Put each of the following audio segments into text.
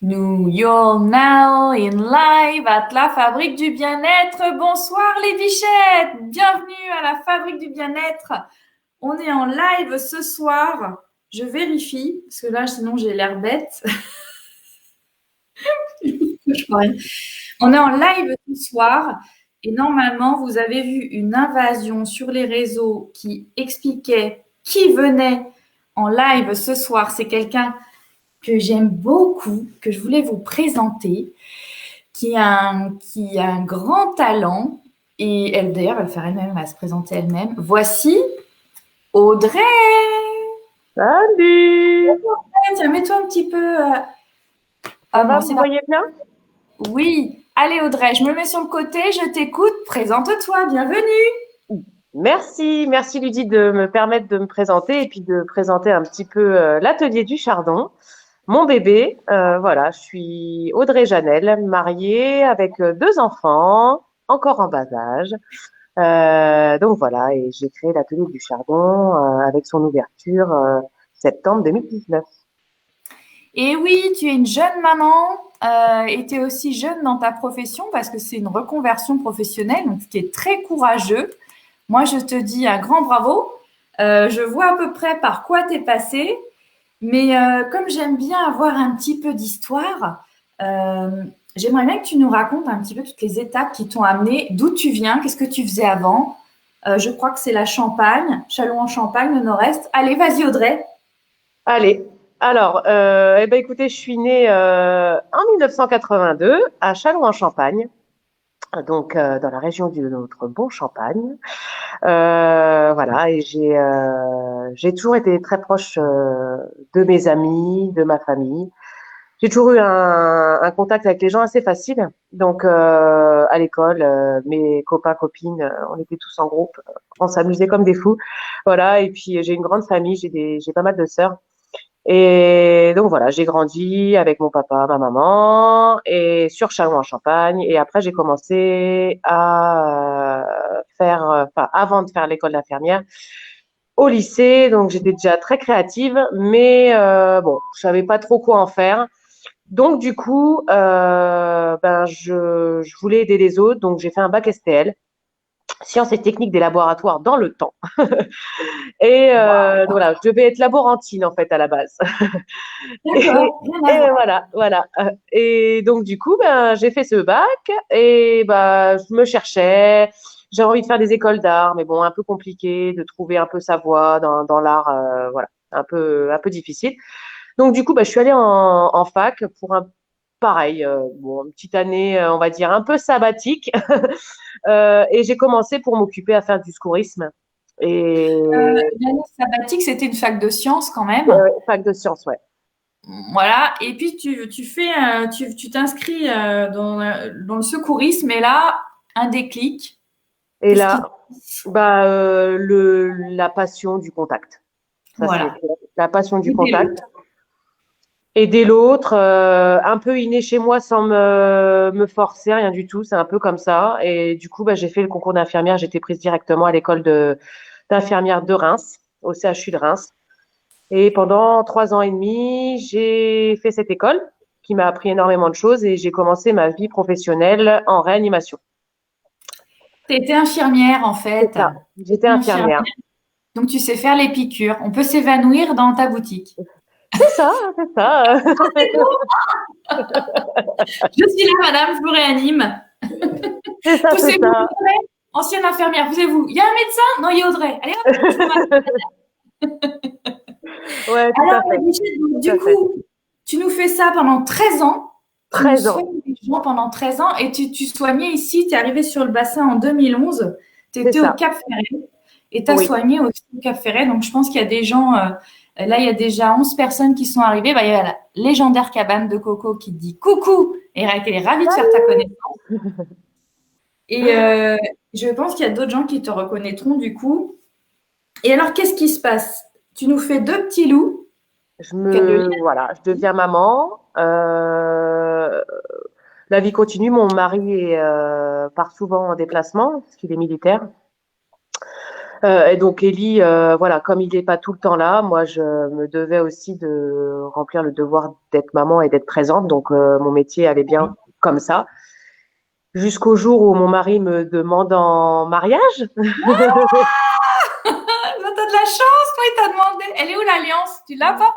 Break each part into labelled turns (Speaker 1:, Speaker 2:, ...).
Speaker 1: You're now in live at la Fabrique du Bien-être. Bonsoir les bichettes, bienvenue à la Fabrique du Bien-être. On est en live ce soir. Je vérifie, parce que là, sinon j'ai l'air bête. Je crois rien. On est en live ce soir et normalement, vous avez vu une invasion sur les réseaux qui expliquait qui venait en live ce soir. C'est quelqu'un que j'aime beaucoup, que je voulais vous présenter, qui a un grand talent. Et elle, d'ailleurs, elle va se présenter elle-même. Voici Audrey.
Speaker 2: Salut!
Speaker 1: Tiens, mets-toi un petit peu.
Speaker 2: Ça
Speaker 1: Bon,
Speaker 2: va, vous
Speaker 1: c'est
Speaker 2: me
Speaker 1: parti.
Speaker 2: voyez bien?
Speaker 1: Oui. Allez, Audrey, je me mets sur le côté, je t'écoute. Présente-toi, bienvenue.
Speaker 2: Merci Ludie de me permettre de me présenter et puis de présenter un petit peu l'atelier du chardon, mon bébé. Voilà, je suis Audrey Janel, mariée avec deux enfants, encore en bas âge. Donc voilà, et j'ai créé l'atelier du chardon avec son ouverture septembre 2019.
Speaker 1: Et oui, tu es une jeune maman et tu es aussi jeune dans ta profession parce que c'est une reconversion professionnelle, donc ce qui est très courageux. Moi, je te dis un grand bravo. Je vois à peu près par quoi tu es passé. Mais comme j'aime bien avoir un petit peu d'histoire, euh, j'aimerais bien que tu nous racontes un petit peu toutes les étapes qui t'ont amené, d'où tu viens, qu'est-ce que tu faisais avant. Je crois que c'est la Champagne, Châlons-en-Champagne, le Nord-Est. Allez, vas-y Audrey.
Speaker 2: Allez, alors, eh ben, écoutez, je suis née en 1982 à Châlons-en-Champagne, donc dans la région de notre bon Champagne. Voilà, et j'ai toujours été très proche de mes amis, de ma famille. J'ai toujours eu un contact avec les gens assez facile. Donc à l'école, mes copains, copines, on était tous en groupe, on s'amusait comme des fous. Voilà, et puis j'ai une grande famille, j'ai pas mal de sœurs. Et donc voilà, j'ai grandi avec mon papa, ma maman, et sur Châlons-en-Champagne. Et après, j'ai commencé à faire, enfin, avant de faire l'école d'infirmière, au lycée. Donc j'étais déjà très créative, mais bon, je savais pas trop quoi en faire. Donc du coup, ben je voulais aider les autres. Donc j'ai fait un bac STL, sciences et techniques des laboratoires dans le temps. Et donc voilà, je devais être laborantine en fait à la base. Et,
Speaker 1: D'accord, rien à
Speaker 2: et
Speaker 1: voir.
Speaker 2: voilà. Et donc, du coup, ben, j'ai fait ce bac et ben, je me cherchais. J'ai envie de faire des écoles d'art, mais bon, un peu compliqué de trouver un peu sa voie dans l'art, voilà, un peu difficile. Donc, du coup, ben, je suis allée en fac pour pareil, bon, une petite année, on va dire, un peu sabbatique. Et j'ai commencé pour m'occuper à faire du secourisme et
Speaker 1: L'année sabbatique, c'était une fac de sciences quand même.
Speaker 2: fac de sciences, ouais.
Speaker 1: Voilà, et puis tu t'inscris dans le secourisme, et là, un déclic.
Speaker 2: Et
Speaker 1: Qu'est-ce qui...
Speaker 2: là, bah, la passion du contact. Ça, c'est
Speaker 1: Voilà.
Speaker 2: clair. La passion du
Speaker 1: Aider
Speaker 2: contact.
Speaker 1: l'autre.
Speaker 2: Aider l'autre, un peu inné chez moi sans me forcer, rien du tout. C'est un peu comme ça. Et du coup, bah, j'ai fait le concours d'infirmière. J'étais prise directement à l'école d'infirmière de Reims, au CHU de Reims. Et pendant 3 ans et demi, j'ai fait cette école qui m'a appris énormément de choses et j'ai commencé ma vie professionnelle en réanimation.
Speaker 1: Tu étais infirmière en
Speaker 2: C'est
Speaker 1: fait.
Speaker 2: ça. J'étais
Speaker 1: T'étais infirmière,
Speaker 2: infirmière.
Speaker 1: donc tu sais faire les piqûres. On peut s'évanouir dans ta boutique.
Speaker 2: C'est ça, c'est ça.
Speaker 1: Je suis là, madame, je vous réanime.
Speaker 2: C'est ça, c'est
Speaker 1: Poussez-vous,
Speaker 2: ça.
Speaker 1: Audrey, ancienne infirmière, poussez-vous. Il y a un médecin? Non, il y a Audrey. Allez hop, je vous mets.
Speaker 2: Ouais, tout
Speaker 1: Alors,
Speaker 2: à fait,
Speaker 1: Brigitte, donc,
Speaker 2: tout
Speaker 1: du
Speaker 2: à fait.
Speaker 1: coup, tu nous fais ça pendant 13 ans. Tu nous
Speaker 2: 13 ans,
Speaker 1: soignes les gens pendant 13 ans et tu soignais ici. Tu es arrivé sur le bassin en 2011. Tu
Speaker 2: c'est
Speaker 1: étais au
Speaker 2: ça.
Speaker 1: Cap Ferret et tu as
Speaker 2: Oui.
Speaker 1: soigné aussi au Cap Ferret. Donc, je pense qu'il y a des gens. Là, il y a déjà 11 personnes qui sont arrivées. Bah, il y a la légendaire cabane de Coco qui te dit coucou et elle est ravie de faire ta connaissance. Et je pense qu'il y a d'autres gens qui te reconnaîtront du coup. Et alors, qu'est-ce qui se passe? Tu nous fais deux petits loups.
Speaker 2: Voilà, je deviens maman. La vie continue. Mon mari part souvent en déplacement parce qu'il est militaire. Et donc Élie, voilà, comme il n'est pas tout le temps là, moi je me devais aussi de remplir le devoir d'être maman et d'être présente. Donc mon métier allait bien comme ça. Jusqu'au jour où mon mari me demande en mariage.
Speaker 1: Bah, t'as de la chance, toi, il t'a demandé. Elle est où l'alliance? Tu l'apportes?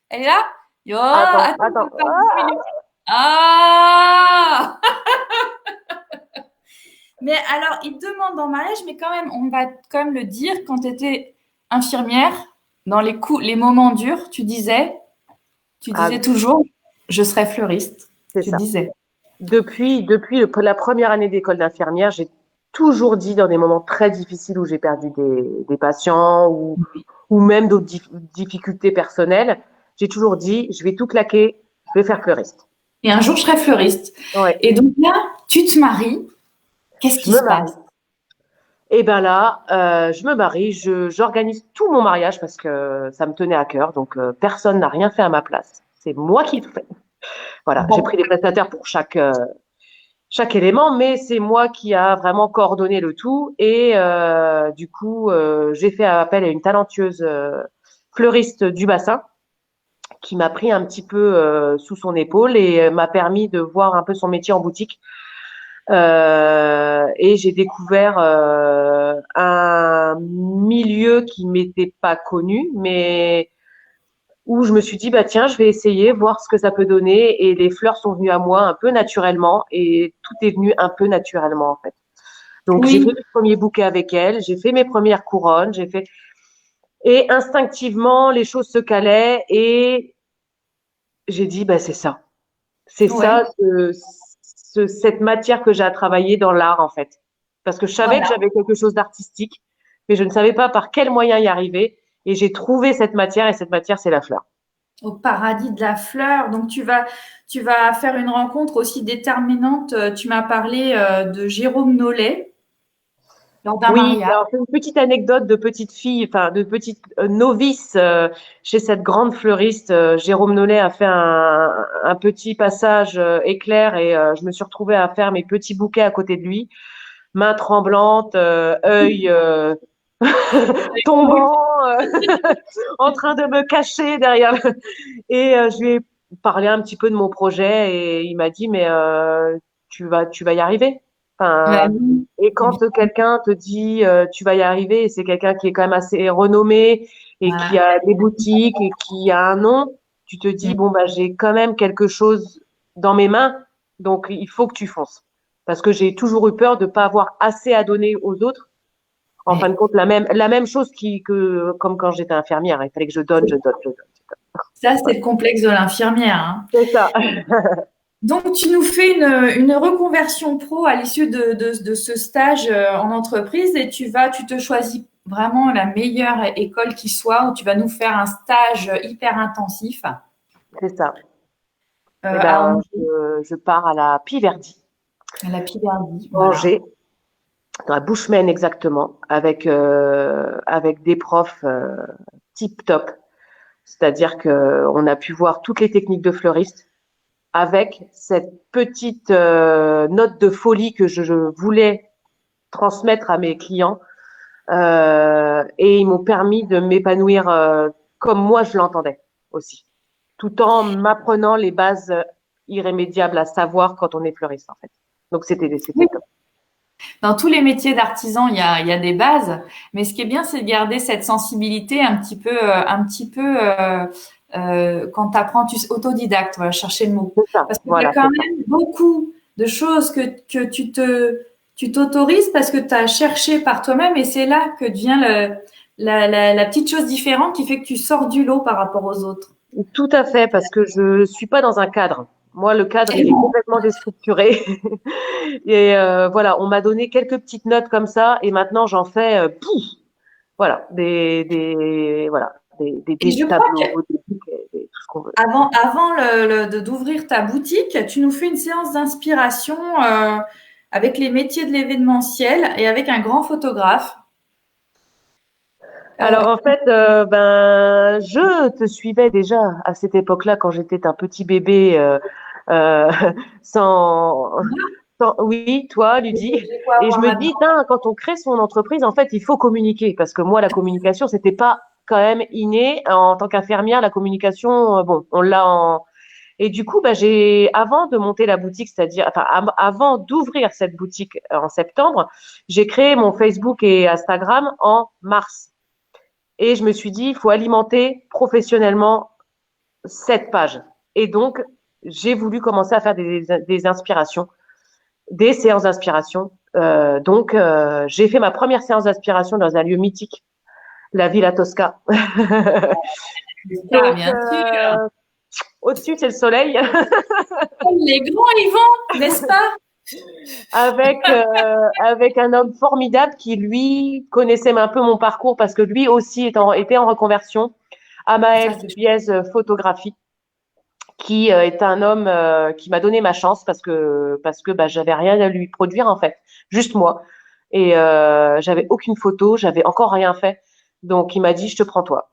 Speaker 1: Elle est là? Yo,
Speaker 2: Attends,
Speaker 1: attends,
Speaker 2: attends.
Speaker 1: attends, 10 minutes. Ah! Mais alors, il te demande en mariage, mais quand même, on va quand même le dire, quand tu étais infirmière, dans les moments durs, tu
Speaker 2: Ah,
Speaker 1: disais toujours, je serai fleuriste.
Speaker 2: c'est
Speaker 1: Tu
Speaker 2: ça.
Speaker 1: disais.
Speaker 2: Depuis la première année d'école d'infirmière, j'ai toujours dit dans des moments très difficiles où j'ai perdu des patients ou même d'autres difficultés personnelles, j'ai toujours dit, je vais tout claquer, je vais faire fleuriste.
Speaker 1: Et un jour, je serai fleuriste.
Speaker 2: Ouais,
Speaker 1: Et donc là, tu te maries. Qu'est-ce
Speaker 2: je
Speaker 1: qui
Speaker 2: me
Speaker 1: se
Speaker 2: marie.
Speaker 1: passe?
Speaker 2: Et ben là, je me marie, j'organise tout mon mariage parce que ça me tenait à cœur. Donc personne n'a rien fait à ma place. C'est moi qui le fais. Voilà, j'ai
Speaker 1: Bon.
Speaker 2: pris des prestataires pour chaque élément, mais c'est moi qui a vraiment coordonné le tout. Et du coup, j'ai fait appel à une talentueuse fleuriste du bassin qui m'a pris un petit peu sous son épaule et m'a permis de voir un peu son métier en boutique. Et j'ai découvert un milieu qui m'était pas connu, mais où je me suis dit, bah tiens, je vais essayer, voir ce que ça peut donner. Et les fleurs sont venues à moi un peu naturellement et tout est venu un peu naturellement en fait. Donc j'ai fait
Speaker 1: Oui,
Speaker 2: le premier bouquet avec elle, j'ai fait mes premières couronnes, j'ai fait et instinctivement les choses se calaient et j'ai dit bah c'est
Speaker 1: ouais,
Speaker 2: ça cette matière que j'ai à travailler dans l'art en fait. Parce que je savais que
Speaker 1: voilà.
Speaker 2: j'avais quelque chose d'artistique, mais je ne savais pas par quel moyen y arriver et j'ai trouvé cette matière et cette matière c'est la fleur.
Speaker 1: Au paradis de la fleur. Donc, tu vas faire une rencontre aussi déterminante. Tu m'as parlé de Jérôme Nollet lors d'un
Speaker 2: Oui,
Speaker 1: mariage.
Speaker 2: alors c'est une petite anecdote de petite fille, enfin de petite novice chez cette grande fleuriste. Jérôme Nollet a fait un petit passage éclair et je me suis retrouvée à faire mes petits bouquets à côté de lui, main tremblante, œil tombant, en train de me cacher derrière. Et je lui ai parlé un petit peu de mon projet et il m'a dit mais tu vas y arriver.
Speaker 1: Bah
Speaker 2: Enfin,
Speaker 1: oui,
Speaker 2: et quand
Speaker 1: évidemment.
Speaker 2: quelqu'un te dit tu vas y arriver, et c'est quelqu'un qui est quand même assez renommé et qui
Speaker 1: Voilà.
Speaker 2: a des boutiques et qui a un nom, tu te dis bon bah j'ai quand même quelque chose dans mes mains, donc il faut que tu fonces. Parce que j'ai toujours eu peur de pas avoir assez à donner aux autres. En fin de
Speaker 1: Mais
Speaker 2: compte, la même chose comme quand j'étais infirmière. Il fallait que je donne, je donne, je donne.
Speaker 1: ça, c'est
Speaker 2: Voilà.
Speaker 1: le complexe de l'infirmière, hein.
Speaker 2: C'est ça.
Speaker 1: Donc, tu nous fais une reconversion pro à l'issue de ce stage en entreprise et tu te choisis vraiment la meilleure école qui soit où tu vas nous faire un stage hyper intensif
Speaker 2: C'est ça. Eh
Speaker 1: à
Speaker 2: ben,
Speaker 1: Angers,
Speaker 2: je pars à la Piverdi,
Speaker 1: à la Pivardie. Voilà.
Speaker 2: Angers, dans la Bushman exactement, avec des profs tip top. C'est-à-dire que on a pu voir toutes les techniques de fleuriste avec cette petite note de folie que je voulais transmettre à mes clients. Et ils m'ont permis de m'épanouir comme moi je l'entendais aussi, tout en m'apprenant les bases irrémédiables à savoir quand on est fleuriste en fait. Donc c'était top.
Speaker 1: Dans tous les métiers d'artisan, il y a des bases, mais ce qui est bien, c'est de garder cette sensibilité quand tu apprends, tu autodidacte, voilà, chercher le mot.
Speaker 2: C'est ça,
Speaker 1: Parce qu'il y a
Speaker 2: voilà,
Speaker 1: quand
Speaker 2: c'est ça.
Speaker 1: même beaucoup de choses que tu t'autorises parce que tu as cherché par toi-même et c'est là que vient la petite chose différente qui fait que tu sors du lot par rapport aux autres.
Speaker 2: Tout à fait, parce que je suis pas dans un cadre. Moi, le cadre,
Speaker 1: Et
Speaker 2: il est
Speaker 1: non.
Speaker 2: complètement déstructuré. Et voilà, on m'a donné quelques petites notes comme ça, et maintenant j'en fais, pouf, voilà,
Speaker 1: Et
Speaker 2: des
Speaker 1: je crois que
Speaker 2: tableaux, des bouquets, tout ce qu'on veut.
Speaker 1: avant d'ouvrir ta boutique, tu nous fais une séance d'inspiration avec les métiers de l'événementiel et avec un grand photographe.
Speaker 2: Alors en fait, ben, je te suivais déjà à cette époque-là quand j'étais un petit bébé euh, sans Oui, toi, Ludie.
Speaker 1: Je peux
Speaker 2: Et je
Speaker 1: avoir
Speaker 2: me
Speaker 1: là-dedans.
Speaker 2: dis, tain, quand on crée son entreprise, en fait, il faut communiquer. Parce que moi, la communication, c'était pas quand même inné. En tant qu'infirmière, la communication, bon, on l'a en. Et du coup, bah, avant de monter la boutique, c'est-à-dire, enfin, avant d'ouvrir cette boutique en septembre, j'ai créé mon Facebook et Instagram en mars. Et je me suis dit, il faut alimenter professionnellement cette page. Et donc, j'ai voulu commencer à faire des inspirations, des séances d'inspiration. J'ai fait ma première séance d'inspiration dans un lieu mythique, la Villa Tosca.
Speaker 1: Ça,
Speaker 2: Donc,
Speaker 1: bien sûr.
Speaker 2: au-dessus, c'est le soleil,
Speaker 1: Les grands, ils vont, n'est-ce pas?
Speaker 2: avec un homme formidable qui, lui, connaissait un peu mon parcours parce que lui aussi était en reconversion.
Speaker 1: Ça,
Speaker 2: Amael
Speaker 1: c'est
Speaker 2: Dubiez Photographie, qui est un homme qui m'a donné ma chance parce que bah, j'avais rien à lui produire en fait, juste moi. Et j'avais aucune photo, j'avais encore rien fait. Donc il m'a dit je te prends toi.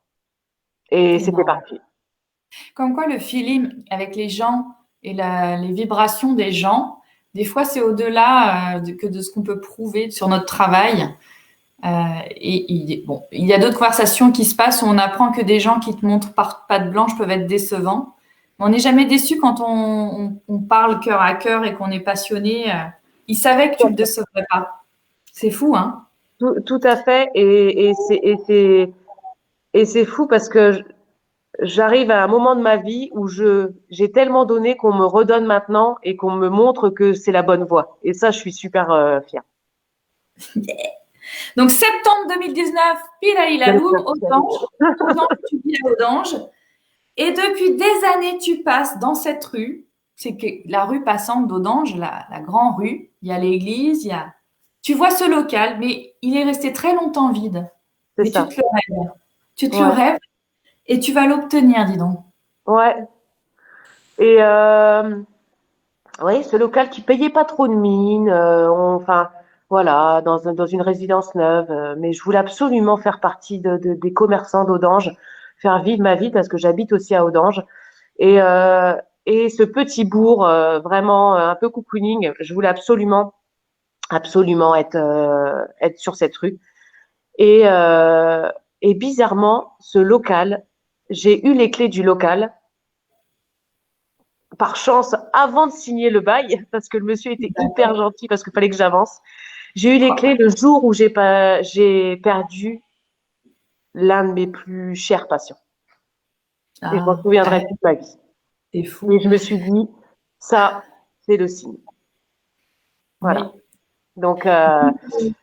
Speaker 2: Et c'était
Speaker 1: énorme.
Speaker 2: parti.
Speaker 1: Comme quoi, le feeling avec les gens et les vibrations des gens, des fois, c'est au-delà que de ce qu'on peut prouver sur notre travail. Bon, il y a d'autres conversations qui se passent où on apprend que des gens qui te montrent par patte blanche peuvent être décevants. Mais on n'est jamais déçu quand on parle cœur à cœur et qu'on est passionné. Ils savaient que tu le décevrais pas. C'est fou, hein?
Speaker 2: Tout à fait. Et c'est fou parce que j'arrive à un moment de ma vie où j'ai tellement donné qu'on me redonne maintenant et qu'on me montre que c'est la bonne voie. Et ça, je suis super fière.
Speaker 1: Donc, septembre 2019, pile à Ilalou, Audange, tu vis à Audange. Et depuis des années, tu passes dans cette rue. C'est que la rue passante d'Audange, la grande rue, il y a l'église, il y a. Tu vois ce local, mais il est resté très longtemps vide.
Speaker 2: C'est
Speaker 1: Mais tu
Speaker 2: ça.
Speaker 1: te le rêves. Tu te le
Speaker 2: Ouais.
Speaker 1: rêves et tu vas l'obtenir, dis donc.
Speaker 2: Ouais. Et oui, ce local qui payait pas trop de mine, enfin voilà, dans une résidence neuve. Mais je voulais absolument faire partie des commerçants d'Audange, faire vivre ma vie parce que j'habite aussi à Audange. Et, euh, et ce petit bourg vraiment un peu cocooning, je voulais absolument être sur cette rue. Et, euh, et bizarrement, ce local, j'ai eu les clés du local par chance avant de signer le bail, parce que le monsieur était hyper gentil, parce qu'il fallait que j'avance. J'ai eu les clés le jour où j'ai perdu l'un de mes plus chers patients. Et je m'en
Speaker 1: Ah,
Speaker 2: souviendrai toute ma vie.
Speaker 1: c'est
Speaker 2: Et
Speaker 1: fou.
Speaker 2: je me suis dit, ça, c'est le signe. Voilà.
Speaker 1: Oui.
Speaker 2: Donc, euh,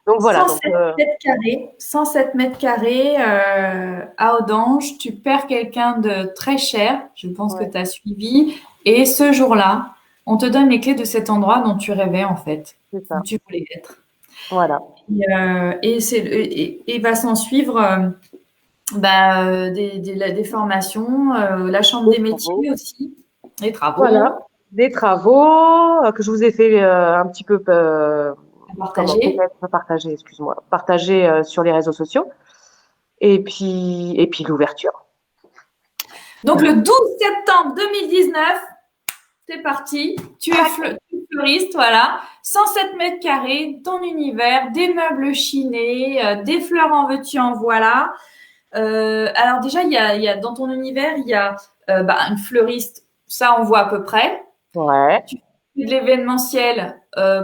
Speaker 2: donc voilà.
Speaker 1: 107 mètres carrés, 107 mètres carrés à Audange, tu perds quelqu'un de très cher, je pense que
Speaker 2: Ouais,
Speaker 1: tu as suivi, et ce jour-là, on te donne les clés de cet endroit dont tu rêvais en fait,
Speaker 2: c'est
Speaker 1: où
Speaker 2: ça.
Speaker 1: tu voulais être.
Speaker 2: Voilà.
Speaker 1: Et va s'en suivre des formations, la chambre
Speaker 2: Des
Speaker 1: des
Speaker 2: travaux.
Speaker 1: métiers aussi, les
Speaker 2: Voilà.
Speaker 1: travaux
Speaker 2: Des travaux que je vous ai fait un petit peu,
Speaker 1: à
Speaker 2: comment,
Speaker 1: partager.
Speaker 2: peut-être partager, excuse-moi, partager sur les réseaux sociaux. Et puis l'ouverture.
Speaker 1: Donc le 12 septembre 2019, c'est parti. Tu es fleuriste, voilà. 107 mètres carrés, ton univers, des meubles chinés, des fleurs en veux-tu, en voilà. Alors déjà, dans ton univers, il y a une fleuriste, ça on voit à peu près.
Speaker 2: Ouais.
Speaker 1: Tu fais de l'événementiel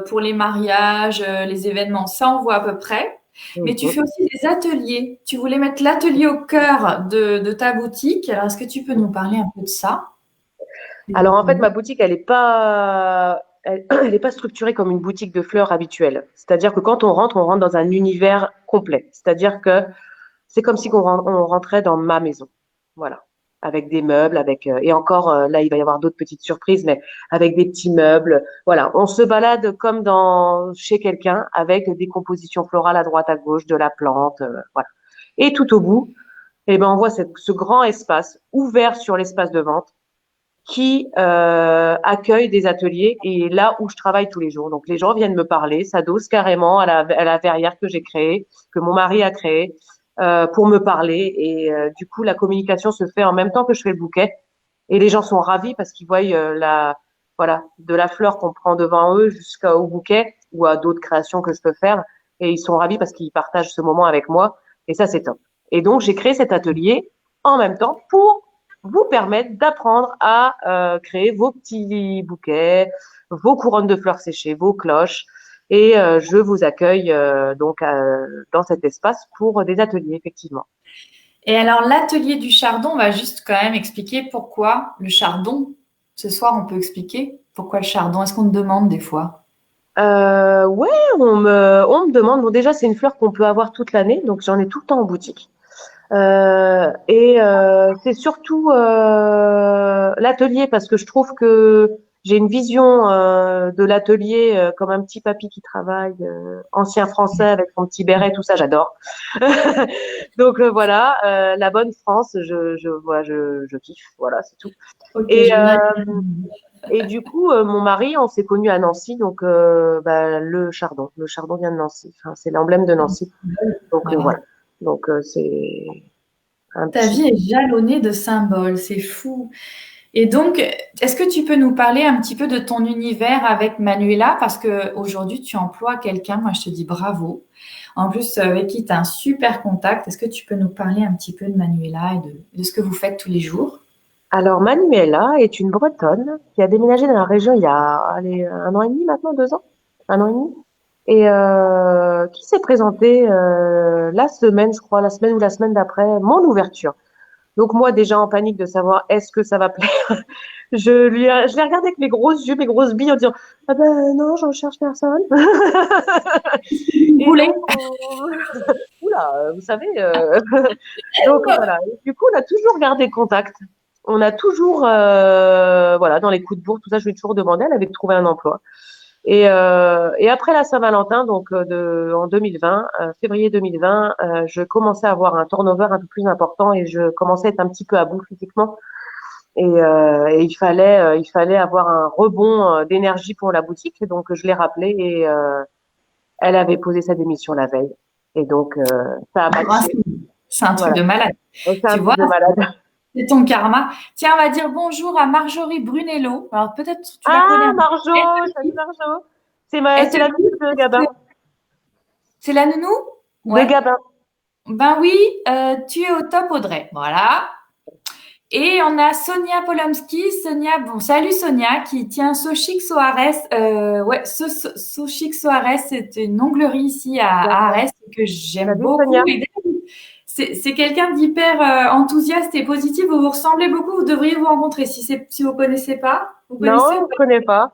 Speaker 1: pour les mariages, les événements, ça on voit à peu près. Mais tu
Speaker 2: Mhm.
Speaker 1: fais aussi des ateliers. Tu voulais mettre l'atelier au cœur de ta boutique. Alors, est-ce que tu peux nous parler un peu de ça?
Speaker 2: Alors en fait, ma boutique, elle est pas structurée comme une boutique de fleurs habituelle. C'est-à-dire que quand on rentre dans un univers complet. C'est-à-dire que c'est comme si on rentrait dans ma maison. Voilà. Avec des meubles, et encore là, il va y avoir d'autres petites surprises, mais avec des petits meubles. Voilà. On se balade comme chez quelqu'un avec des compositions florales à droite, à gauche, de la plante. Voilà. Et tout au bout, eh ben, on voit ce grand espace ouvert sur l'espace de vente qui accueille des ateliers et là où je travaille tous les jours. Donc les gens viennent me parler, s'adossent carrément à la verrière que j'ai créée, que mon mari a créée, pour me parler. Et du coup, la communication se fait en même temps que je fais le bouquet. Et les gens sont ravis parce qu'ils voient voilà, de la fleur qu'on prend devant eux jusqu'au bouquet ou à d'autres créations que je peux faire. Et ils sont ravis parce qu'ils partagent ce moment avec moi. Et ça, c'est top. Et donc, j'ai créé cet atelier en même temps pour vous permettre d'apprendre à créer vos petits bouquets, vos couronnes de fleurs séchées, vos cloches. Et je vous accueille donc dans cet espace pour des ateliers, effectivement.
Speaker 1: Et alors, l'atelier du chardon, on va juste quand même expliquer pourquoi le chardon. Ce soir, on peut expliquer pourquoi le chardon. Est-ce qu'on te demande des fois?
Speaker 2: Ouais, on me demande. Bon, déjà, c'est une fleur qu'on peut avoir toute l'année, donc j'en ai tout le temps en boutique. C'est surtout l'atelier parce que je trouve que j'ai une vision de l'atelier comme un petit papy qui travaille, ancien français avec son petit béret, tout ça, j'adore. Donc voilà, la bonne France, voilà, je kiffe, voilà, c'est tout.
Speaker 1: Ok,
Speaker 2: Et,
Speaker 1: je
Speaker 2: euh,
Speaker 1: note.
Speaker 2: et du coup, mon mari, on s'est connus à Nancy, donc le chardon vient de Nancy, enfin, c'est l'emblème de Nancy. Donc
Speaker 1: Voilà.
Speaker 2: voilà, donc c'est un
Speaker 1: Ta
Speaker 2: petit.
Speaker 1: vie est jalonnée de symboles, c'est fou. Et donc, est-ce que tu peux nous parler un petit peu de ton univers avec Manuela? Parce que aujourd'hui, tu emploies quelqu'un, moi je te dis bravo. En plus, avec qui tu as un super contact. Est-ce que tu peux nous parler un petit peu de Manuela et de ce que vous faites tous les jours?
Speaker 2: Alors, Manuela est une Bretonne qui a déménagé dans la région il y a allez, 1 an et demi maintenant, 2 ans, 1 an et demi, et qui s'est présentée la semaine, je crois, la semaine ou la semaine d'après, mon ouverture. Donc moi, déjà en panique de savoir est-ce que ça va plaire, je l'ai regardé avec mes gros yeux, mes grosses billes en disant ah ben non, j'en cherche personne.
Speaker 1: Vous
Speaker 2: Et
Speaker 1: voulez?
Speaker 2: donc, oula, vous savez, donc voilà. Et du coup, on a toujours gardé contact. On a toujours, voilà, dans les coups de bourre, tout ça, je lui ai toujours demandé. Elle avait trouvé un emploi. Et après la Saint-Valentin, donc en 2020, février 2020, je commençais à avoir un turnover un peu plus important et je commençais à être un petit peu à bout physiquement. Et il fallait avoir un rebond d'énergie pour la boutique. Et donc je l'ai rappelé et elle avait posé sa démission la veille. Et donc ça a matché.
Speaker 1: C'est un truc
Speaker 2: Voilà.
Speaker 1: de malade.
Speaker 2: C'est un
Speaker 1: Tu
Speaker 2: truc
Speaker 1: vois,
Speaker 2: de malade.
Speaker 1: c'est ton karma. Tiens, on va dire bonjour à Marjorie Brunello. Alors peut-être tu la connais
Speaker 2: Ah,
Speaker 1: un peu.
Speaker 2: Marjo, salut Marjo.
Speaker 1: Elle te
Speaker 2: C'est la
Speaker 1: dit
Speaker 2: musique de Gabin.
Speaker 1: c'est la nounou?
Speaker 2: De
Speaker 1: Ouais.
Speaker 2: Gabin.
Speaker 1: Ben oui, tu es au top, Audrey. Voilà. Et on a Sonia Polomski. Sonia, bon, salut Sonia, qui tient Sochik Soares. Ouais, Sochik Soares, c'est une onglerie ici à
Speaker 2: D'accord.
Speaker 1: Arès que j'aime
Speaker 2: Salut
Speaker 1: beaucoup.
Speaker 2: Sonia.
Speaker 1: Et c'est quelqu'un d'hyper enthousiaste et positif. Vous vous ressemblez beaucoup. Vous devriez vous rencontrer si vous connaissez pas. Vous connaissez
Speaker 2: Non,
Speaker 1: ou
Speaker 2: je
Speaker 1: pas?
Speaker 2: connais pas.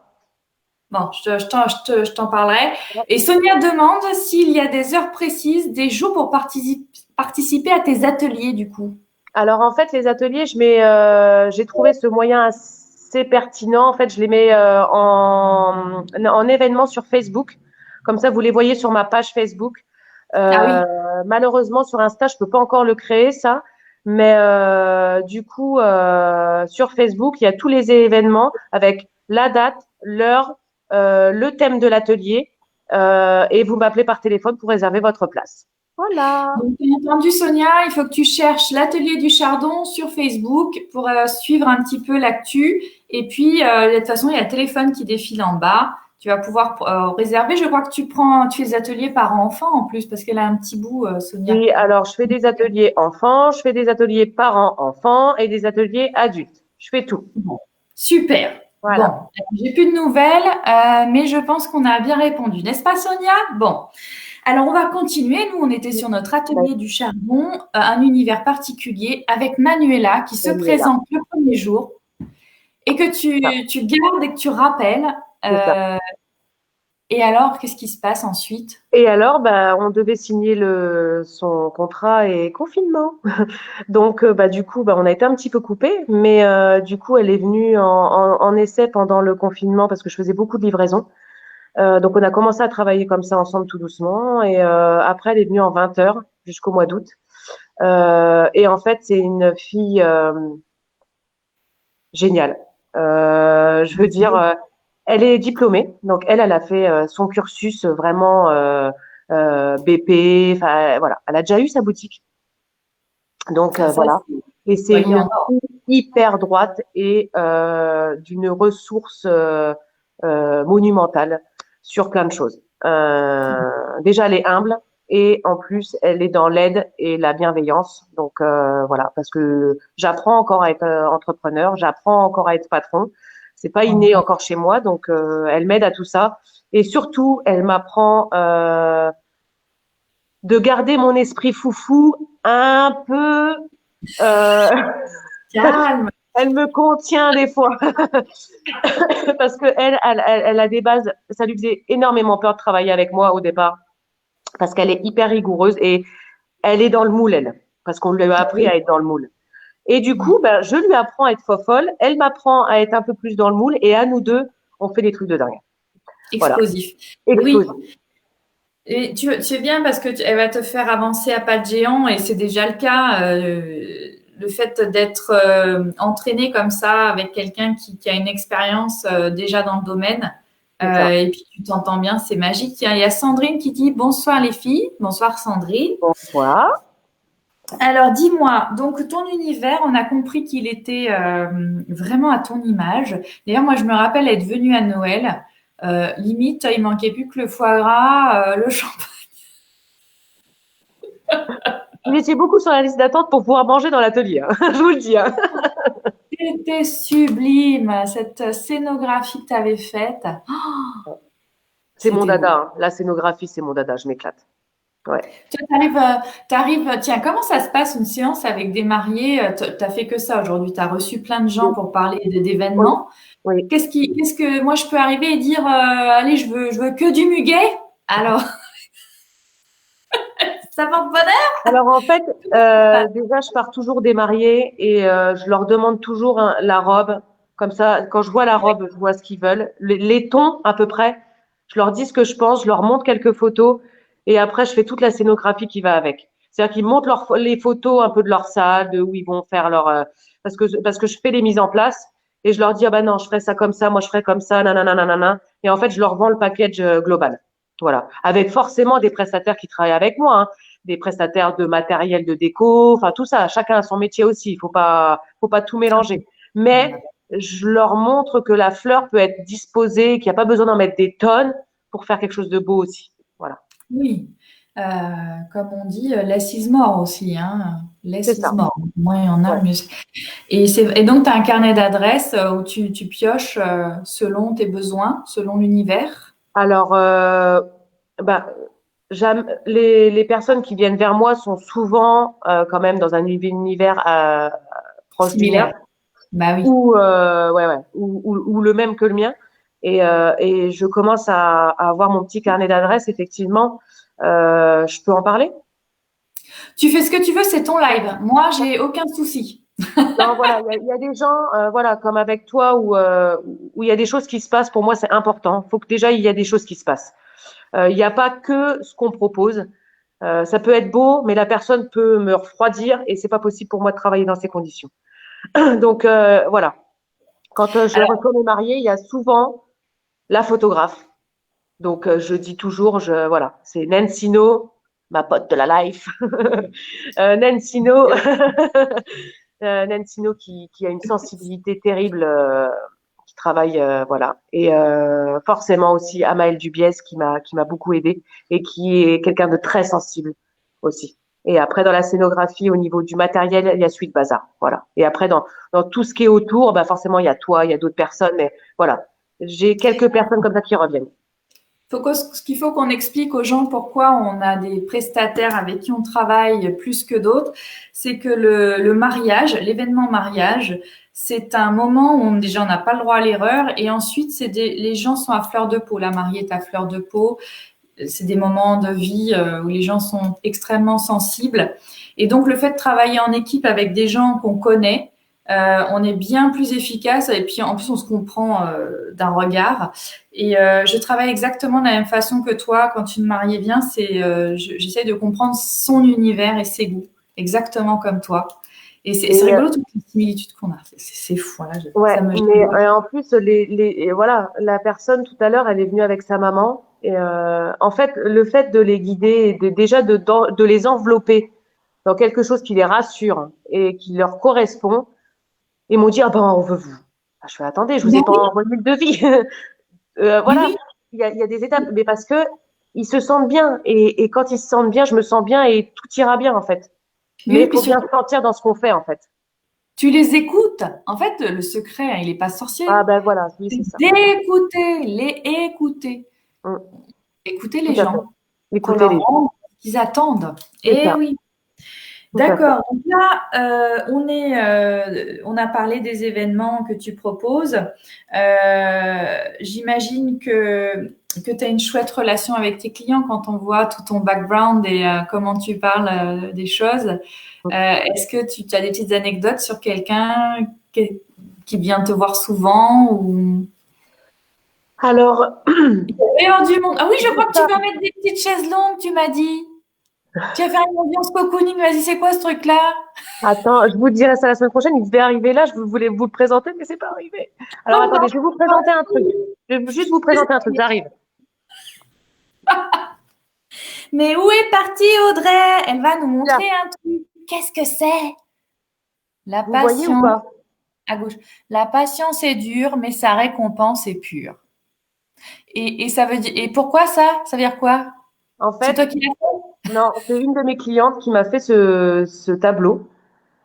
Speaker 1: Bon, je t'en parlerai. Et Sonia demande s'il y a des heures précises, des jours pour participer à tes ateliers, du coup.
Speaker 2: Alors en fait, les ateliers, j'ai trouvé ce moyen assez pertinent. En fait, je les mets en événement sur Facebook. Comme ça, vous les voyez sur ma page Facebook.
Speaker 1: Ah
Speaker 2: Euh,
Speaker 1: oui.
Speaker 2: Malheureusement, sur Insta, je peux pas encore le créer, ça. Mais du coup, sur Facebook, il y a tous les événements avec la date, l'heure, le thème de l'atelier. Et vous m'appelez par téléphone pour réserver votre place. Voilà.
Speaker 1: Donc, bien entendu, Sonia, il faut que tu cherches l'atelier du chardon sur Facebook pour suivre un petit peu l'actu. Et puis, de toute façon, il y a le téléphone qui défile en bas. Tu vas pouvoir réserver. Je crois que tu fais des ateliers par enfant en plus, parce qu'elle a un petit bout, Sonia.
Speaker 2: Oui, alors je fais des ateliers enfants, je fais des ateliers parents-enfants et des ateliers adultes. Je fais tout.
Speaker 1: Bon. Super. Bon,
Speaker 2: Voilà.
Speaker 1: j'ai plus de nouvelles, mais je pense qu'on a bien répondu, n'est-ce pas, Sonia? Bon. Alors, on va continuer. Nous, on était sur notre atelier du charbon, un univers particulier avec Manuela qui se
Speaker 2: Manuela,
Speaker 1: présente le premier jour et que
Speaker 2: ça,
Speaker 1: tu gardes et que tu rappelles.
Speaker 2: c'est ça.
Speaker 1: Euh, et alors, qu'est-ce qui se passe ensuite?
Speaker 2: Et alors, on devait signer son contrat et confinement. Donc, du coup, on a été un petit peu coupé, mais du coup, elle est venue en essai pendant le confinement parce que je faisais beaucoup de livraisons. Donc, on a commencé à travailler comme ça ensemble tout doucement. Et après, elle est venue en 20 heures jusqu'au mois d'août. Et en fait, c'est une fille géniale. Je veux dire, elle est diplômée, donc elle a fait son cursus vraiment BP. Enfin, voilà, elle a déjà eu sa boutique. Donc
Speaker 1: Ah, ça,
Speaker 2: voilà.
Speaker 1: c'est
Speaker 2: Et c'est
Speaker 1: voyant
Speaker 2: une
Speaker 1: en or.
Speaker 2: hyper droite et d'une ressource monumentale sur plein de choses. Déjà, elle est humble et en plus, elle est dans l'aide et la bienveillance. Donc voilà, parce que j'apprends encore à être entrepreneur, j'apprends encore à être patron. C'est pas inné encore chez moi, donc elle m'aide à tout ça. Et surtout, elle m'apprend de garder mon esprit foufou un peu. Euh,
Speaker 1: Calme.
Speaker 2: Elle me contient des fois parce que elle a des bases. Ça lui faisait énormément peur de travailler avec moi au départ parce qu'elle est hyper rigoureuse et elle est dans le moule, elle, parce qu'on lui a appris
Speaker 1: Oui.
Speaker 2: à être dans le moule. Et du coup, ben, je lui apprends à être fofolle, elle m'apprend à être un peu plus dans le moule et à nous deux, on fait des trucs de dingue. Voilà,
Speaker 1: Explosif.
Speaker 2: explosif.
Speaker 1: Oui. Et tu es bien parce que elle va te faire avancer à pas de géant et c'est déjà le cas. Le fait d'être entraîné comme ça avec quelqu'un qui a une expérience déjà dans le domaine
Speaker 2: C'est ça.
Speaker 1: et puis tu t'entends bien, c'est magique. Tiens, il y a Sandrine qui dit bonsoir les filles. Bonsoir Sandrine.
Speaker 2: Bonsoir.
Speaker 1: Alors dis-moi, donc ton univers, on a compris qu'il était vraiment à ton image. D'ailleurs, moi je me rappelle être venue à Noël. Limite, il manquait plus que le foie gras, le champagne.
Speaker 2: Vous étiez beaucoup sur la liste d'attente pour pouvoir manger dans l'atelier, hein. Je vous le dis. Hein.
Speaker 1: C'était sublime, cette scénographie que tu avais faite.
Speaker 2: C'est mon
Speaker 1: C'était beau.
Speaker 2: dada. Hein. La scénographie, c'est mon dada. Je m'éclate. Ouais.
Speaker 1: Toi, tiens, comment ça se passe une séance avec des mariés? Tu as fait que ça aujourd'hui, tu as reçu plein de gens
Speaker 2: Oui.
Speaker 1: pour parler
Speaker 2: Oui.
Speaker 1: d'événements.
Speaker 2: Oui.
Speaker 1: Qu'est-ce que moi je peux arriver et dire, allez, je veux que du muguet? Alors, ça porte bonheur?
Speaker 2: Alors en fait, déjà, je pars toujours des mariés et je leur demande toujours la robe. Comme ça, quand je vois la robe, je vois ce qu'ils veulent. Les tons à peu près, je leur dis ce que je pense, je leur montre quelques photos et après, je fais toute la scénographie qui va avec. C'est-à-dire qu'ils montrent les photos un peu de leur salle, de où ils vont faire leur… parce que je fais les mises en place et je leur dis, ah ben non, je ferai ça comme ça, moi je ferai comme ça, nanana, nanana. Et en fait, je leur vends le package global. Voilà. Avec forcément des prestataires qui travaillent avec moi, hein, des prestataires de matériel de déco, enfin tout ça, chacun a son métier aussi, il faut pas tout mélanger. Mais je leur montre que la fleur peut être disposée, qu'il n'y a pas besoin d'en mettre des tonnes pour faire quelque chose de beau aussi. Voilà.
Speaker 1: Oui, Euh, comme on dit, less is more aussi, hein.
Speaker 2: C'est
Speaker 1: Less is
Speaker 2: ça.
Speaker 1: more. Moins il y en a,
Speaker 2: Ouais.
Speaker 1: mieux c'est. Et donc, tu as un carnet d'adresses où tu pioches selon tes besoins, selon l'univers.
Speaker 2: Alors, bah, les personnes qui viennent vers moi sont souvent quand même dans un univers proche du mien
Speaker 1: Similaire. Bah oui.
Speaker 2: ou ouais, ouais, ou le même que le mien. Et je commence à avoir mon petit carnet d'adresses, effectivement. Je peux en parler?
Speaker 1: Tu fais ce que tu veux, c'est ton live. Moi, j'ai aucun souci.
Speaker 2: Non, voilà, il y a des gens, voilà, comme avec toi, où il y a des choses qui se passent. Pour moi, c'est important. Il faut que déjà, il y a des choses qui se passent. Il n'y a pas que ce qu'on propose. Ça peut être beau, mais la personne peut me refroidir et c'est pas possible pour moi de travailler dans ces conditions. Donc, voilà. Quand je
Speaker 1: Alors,
Speaker 2: reçois mes mariés, il y a souvent la photographe. Donc, je dis toujours, voilà, c'est Nancino, ma pote de la life. Nancino, Nancino qui a une sensibilité terrible, qui travaille, voilà. Et forcément aussi Amael Dubiès qui m'a beaucoup aidé et qui est quelqu'un de très sensible aussi. Et après, dans la scénographie, au niveau du matériel, il y a Suite Bazar. Voilà. Et après, dans tout ce qui est autour, bah forcément, il y a toi, il y a d'autres personnes, mais voilà. J'ai quelques personnes comme ça qui reviennent.
Speaker 1: ce qu'il faut qu'on explique aux gens pourquoi on a des prestataires avec qui on travaille plus que d'autres, c'est que le mariage, l'événement mariage, c'est un moment où déjà on n'a pas le droit à l'erreur et ensuite les gens sont à fleur de peau. La mariée est à fleur de peau. C'est des moments de vie où les gens sont extrêmement sensibles. Et donc, le fait de travailler en équipe avec des gens qu'on connaît, on est bien plus efficace. Et puis, en plus, on se comprend d'un regard. Et je travaille exactement de la même façon que toi. Quand une mariée vient, j'essaie de comprendre son univers et ses goûts, exactement comme toi. Et c'est
Speaker 2: Et
Speaker 1: rigolo toutes les similitudes qu'on a. C'est fou. Là,
Speaker 2: ouais,
Speaker 1: ça me
Speaker 2: mais en plus, et voilà, la personne tout à l'heure, elle est venue avec sa maman. Et en fait, le fait de les guider, déjà de les envelopper dans quelque chose qui les rassure et qui leur correspond, Ils m'ont dit, ah ben, on veut vous. Ah, je fais, attendez, je vous ai
Speaker 1: Ben
Speaker 2: pas
Speaker 1: oui,
Speaker 2: envoyé le devis.
Speaker 1: mais
Speaker 2: Voilà,
Speaker 1: oui,
Speaker 2: il y a des étapes, mais parce que ils se sentent bien. Et quand ils se sentent bien, je me sens bien et tout ira bien, en fait.
Speaker 1: mais
Speaker 2: Mais
Speaker 1: oui,
Speaker 2: il
Speaker 1: puis
Speaker 2: faut bien
Speaker 1: surtout,
Speaker 2: se sentir dans ce qu'on fait, en fait.
Speaker 1: tu les écoutes. En fait, le secret, hein, il n'est pas sorcier.
Speaker 2: Ah ben voilà, oui,
Speaker 1: C'est
Speaker 2: c'est ça.
Speaker 1: d'écouter, les écouter.
Speaker 2: Mm,
Speaker 1: Écouter
Speaker 2: tout
Speaker 1: les
Speaker 2: à fait.
Speaker 1: gens. Il faut
Speaker 2: Écoutez
Speaker 1: leur
Speaker 2: les gens,
Speaker 1: rendre ce qu'ils attendent.
Speaker 2: c'est
Speaker 1: Eh
Speaker 2: ça,
Speaker 1: oui.
Speaker 2: tout à fait.
Speaker 1: D'accord. Donc là, on a parlé des événements que tu proposes. J'imagine que tu as une chouette relation avec tes clients quand on voit tout ton background et comment tu parles des choses. Est-ce que tu as des petites anecdotes sur quelqu'un qui vient te voir souvent ou
Speaker 2: Alors,
Speaker 1: dehors du monde? Ah oui, je
Speaker 2: j'ai
Speaker 1: crois que tu
Speaker 2: pas.
Speaker 1: vas mettre des petites chaises longues, tu m'as dit. Tu vas faire une ambiance cocooning. Vas-y, c'est quoi ce truc-là?
Speaker 2: Attends, je vous dirai ça la semaine prochaine. Il devait arriver là. Je voulais vous le présenter, mais c'est pas arrivé. Alors,
Speaker 1: Oh,
Speaker 2: attendez, je vais vous présenter un truc. Je vais juste vous présenter un truc. J'arrive.
Speaker 1: mais où est partie Audrey? Elle va nous
Speaker 2: Là,
Speaker 1: montrer un truc. Qu'est-ce que c'est? La
Speaker 2: vous voyez ou
Speaker 1: patience
Speaker 2: pas?
Speaker 1: à gauche. La patience est dure, mais sa récompense est pure. Et ça veut dire. Et pourquoi ça? Ça veut dire quoi?
Speaker 2: En
Speaker 1: C'est
Speaker 2: fait,
Speaker 1: toi qui l'as fait?
Speaker 2: non, c'est une de mes clientes qui m'a fait ce tableau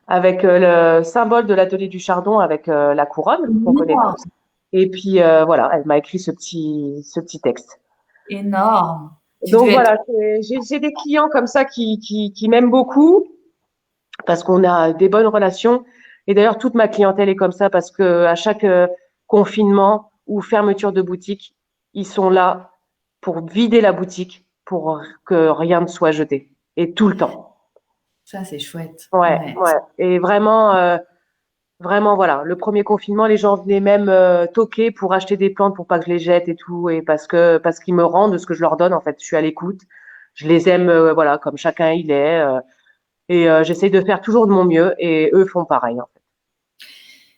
Speaker 2: avec le symbole de l'atelier du chardon avec la couronne qu'on connaît
Speaker 1: Énorme.
Speaker 2: tous. Et puis voilà, elle m'a écrit ce petit texte.
Speaker 1: Énorme. Tu
Speaker 2: Donc
Speaker 1: devais être.
Speaker 2: voilà, j'ai des clients comme ça qui m'aiment beaucoup parce qu'on a des bonnes relations. Et d'ailleurs, toute ma clientèle est comme ça parce que à chaque confinement ou fermeture de boutique, ils sont là pour vider la boutique, pour que rien ne soit jeté. Et tout le temps.
Speaker 1: Ça, c'est chouette.
Speaker 2: Ouais,
Speaker 1: Ouais.
Speaker 2: ouais. Et vraiment, vraiment, voilà. Le premier confinement, les gens venaient même toquer pour acheter des plantes pour pas que je les jette et tout, et parce qu'ils me rendent ce que je leur donne. En fait, je suis à l'écoute. Je les aime, voilà, comme chacun il est, et j'essaie de faire toujours de mon mieux, et eux font pareil, hein.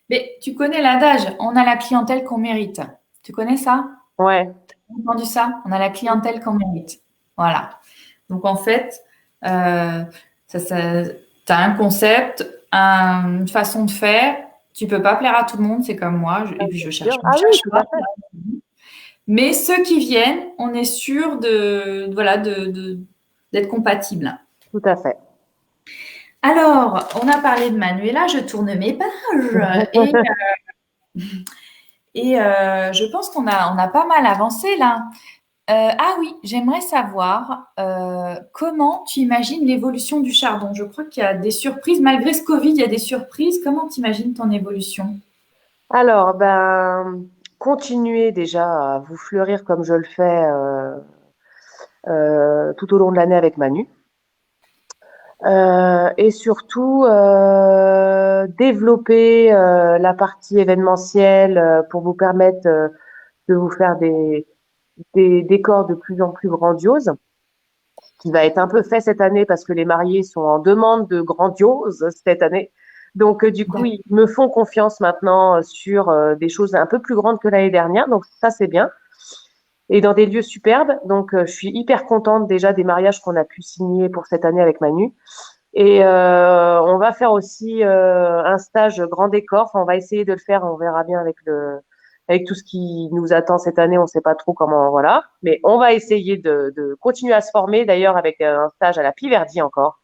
Speaker 1: Mais tu connais l'adage, on a la clientèle qu'on mérite. Tu connais ça?
Speaker 2: Ouais,
Speaker 1: Tu as entendu ça? On a la clientèle qu'on mérite. Voilà. Donc en fait, tu as un concept, une façon de faire. Tu peux pas plaire à tout le monde, c'est comme moi. Et puis je
Speaker 2: c'est
Speaker 1: cherche,
Speaker 2: sûr.
Speaker 1: on
Speaker 2: Ah oui,
Speaker 1: cherche
Speaker 2: tout
Speaker 1: pas.
Speaker 2: à fait,
Speaker 1: Mais ceux qui viennent, on est sûr voilà, d'être compatibles.
Speaker 2: tout à fait.
Speaker 1: Alors, on a parlé de Manuela, je tourne mes pages et je pense on a pas mal avancé là. Ah oui, j'aimerais savoir comment tu imagines l'évolution du chardon. Je crois qu'il y a des surprises, malgré ce Covid, il y a des surprises. Comment tu imagines ton évolution?
Speaker 2: Alors, ben, continuez déjà à vous fleurir comme je le fais tout au long de l'année avec Manu. Et surtout développer la partie événementielle pour vous permettre de vous faire des décors de plus en plus grandioses, qui va être un peu fait cette année parce que les mariés sont en demande de grandiose cette année. Donc du coup, ils me font confiance maintenant sur des choses un peu plus grandes que l'année dernière. Donc ça, c'est bien. Et dans des lieux superbes. Donc je suis hyper contente déjà des mariages qu'on a pu signer pour cette année avec Manu. Et on va faire aussi un stage grand décor. Enfin, on va essayer de le faire. On verra bien avec tout ce qui nous attend cette année. On ne sait pas trop comment, voilà. Mais on va essayer de continuer à se former. D'ailleurs, avec un stage à la Piverdi encore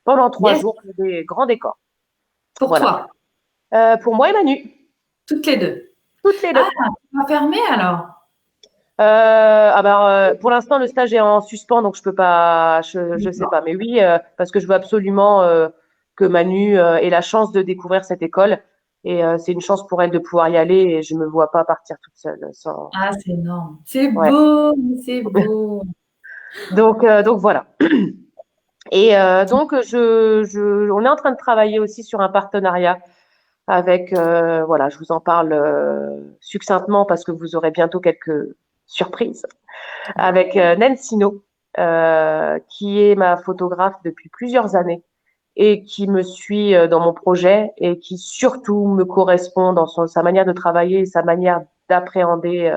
Speaker 2: pendant trois
Speaker 1: Yes,
Speaker 2: jours pour des grands décors.
Speaker 1: pour
Speaker 2: Voilà.
Speaker 1: toi,
Speaker 2: Pour moi et Manu,
Speaker 1: toutes les deux.
Speaker 2: toutes les
Speaker 1: Ah,
Speaker 2: deux.
Speaker 1: tu vas fermer alors?
Speaker 2: Pour l'instant, le stage est en suspens, donc je peux pas, je sais pas. Mais oui, parce que je veux absolument que Manu ait la chance de découvrir cette école. Et c'est une chance pour elle de pouvoir y aller. Et je me vois pas partir toute seule sans.
Speaker 1: Ah, c'est énorme. C'est
Speaker 2: Ouais.
Speaker 1: beau, c'est beau.
Speaker 2: Donc voilà. Et donc on est en train de travailler aussi sur un partenariat avec, voilà, je vous en parle succinctement parce que vous aurez bientôt quelques surprises avec Nancy No, qui est ma photographe depuis plusieurs années et qui me suit dans mon projet et qui surtout me correspond dans sa manière de travailler et sa manière d'appréhender